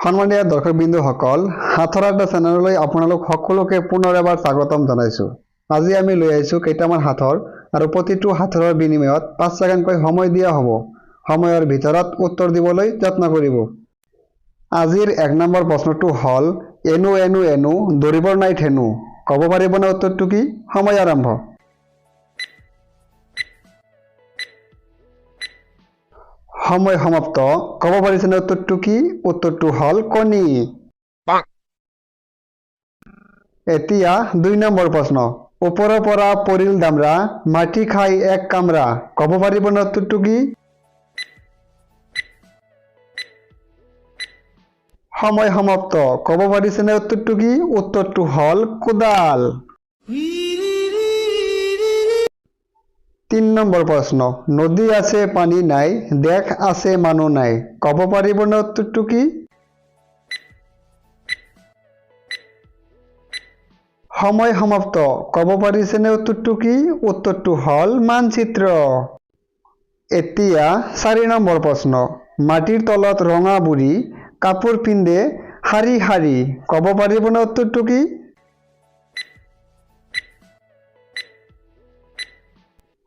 সন্মানীয় দৰ্শকবৃন্দসকল, হাথৰ আড্ডা চেনেললৈ আপোনালোক সকলোকে পুনৰ এবাৰ স্বাগতম জনাইছো। আজি আমি লৈ আহিছো কেইটামান হাথৰ আৰু প্ৰতিটো হাথৰৰ বিনিময়ত 5 ছেকেণ্ডকৈ সময় দিয়া হ'ব। সময়ৰ ভিতৰত উত্তৰ দিবলৈ যত্ন কৰিব। আজিৰ 1 নম্বৰ প্ৰশ্নটো হ'ল এনু এনু এনু দৌৰিবৰ নাই ঠেনু। ক'ব পাৰিবনে উত্তৰটো কি? সময় আৰম্ভ। সময় সমাপ্ত। ক'ব পাৰিছেনে উত্তৰটো কি? উত্তৰটো হ'ল কণী। এতিয়া 2 নম্বৰ প্ৰশ্ন। ওপৰৰ পৰা পৰিল দামৰা, মাটি খাই এক কামৰা। ক'ব পাৰিবনে উত্তৰটো কি? সময় সমাপ্ত। ক'ব পাৰিছেনে উত্তৰটো কি? উত্তৰটো হ'ল কোদাল। 3 নম্বৰ প্ৰশ্ন। নদী আছে পানী নাই, দেশ আছে মানুহ নাই। ক'ব পাৰিবনে উত্তৰটো কি? সময় সমাপ্ত। ক'ব পাৰিছেনে উত্তৰটো কি? উত্তৰটো হ'ল মানচিত্ৰ। এতিয়া 4 নম্বৰ প্ৰশ্ন। মাটিৰ তলত ৰঙা বুঢ়ী, কাপোৰ পিন্ধে শাৰী শাৰী। ক'ব পাৰিবনে উত্তৰটো কি?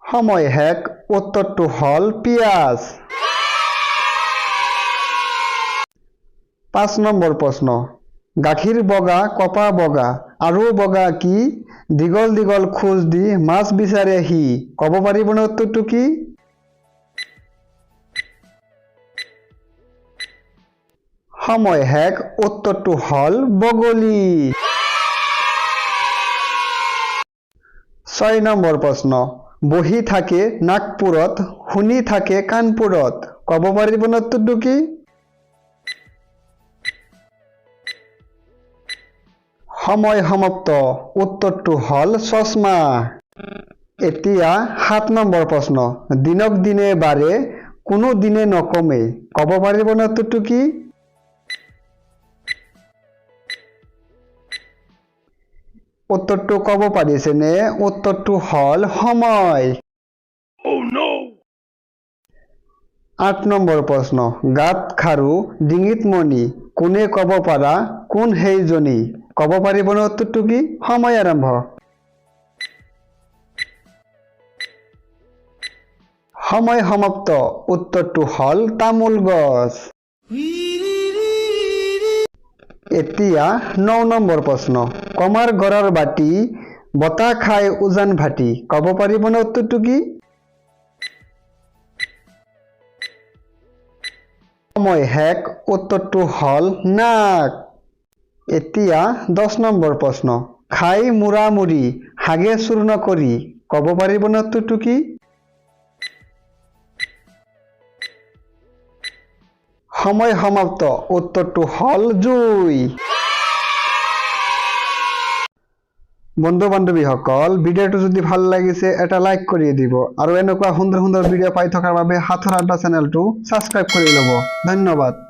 সময় শেষ। উত্তৰটো হ'ল পিয়াজ। 5 নম্বৰ প্ৰশ্ন। গাখীৰ বগা কপা বগা আৰু বগা কি? দীঘল দীঘল খোজ দি মাছ বিচাৰে সি। ক'ব পাৰিবনে উত্তৰটো কি? সময় শেষ। উত্তৰটো হ'ল বগলী। 6 নম্বৰ প্ৰশ্ন। বহি থাকে নাগপুৰত, শুনি থাকে কাণপুৰত। ক'ব পাৰিবনে উত্তৰটো কি? সময় সমাপ্ত। উত্তৰটো হ'ল চশমা। এতিয়া 7 নম্বৰ প্ৰশ্ন। দিনক দিনে বাঢ়ে, কোনো দিনে নকমে। ক'ব পাৰিবনে উত্তৰটো কি? উত্তৰটো ক'ব পাৰিছেনে? উত্তৰটো হ'ল সময়। 8 নম্বৰ প্ৰশ্ন। গাত খাৰু, ডিঙিত মণি, কোনে ক'ব পাৰা কোন সেইজনী? ক'ব পাৰিবনে উত্তৰটো কি? সময় আৰম্ভ। সময় সমাপ্ত। উত্তৰটো হ'ল তামোল গছ। এতিয়া 9 নম্বৰ প্ৰশ্ন। কমাৰ ঘৰৰ বাটি, বতাহ খাই উজান ভাটি। ক'ব পাৰিবনে উত্তৰটো কি? সময় শেষ। উত্তৰটো হ'ল নাক। এতিয়া 10 নম্বৰ প্ৰশ্ন। খাই মুৰা মুৰি, হাগে চূৰ্ণ কৰি। ক'ব পাৰিবনে উত্তৰটো কি? সময় সমাপ্ত। উত্তৰটো হ'ল জুই। বন্ধু বান্ধৱীসকল, ভিডিঅ'টো যদি ভাল লাগিছে এটা লাইক কৰি দিব আৰু এনেকুৱা সুন্দৰ সুন্দৰ ভিডিঅ' পাই থকাৰ বাবে হাথৰ আড্ডা চেনেলটো ছাবস্ক্ৰাইব কৰি ল'ব। ধন্যবাদ।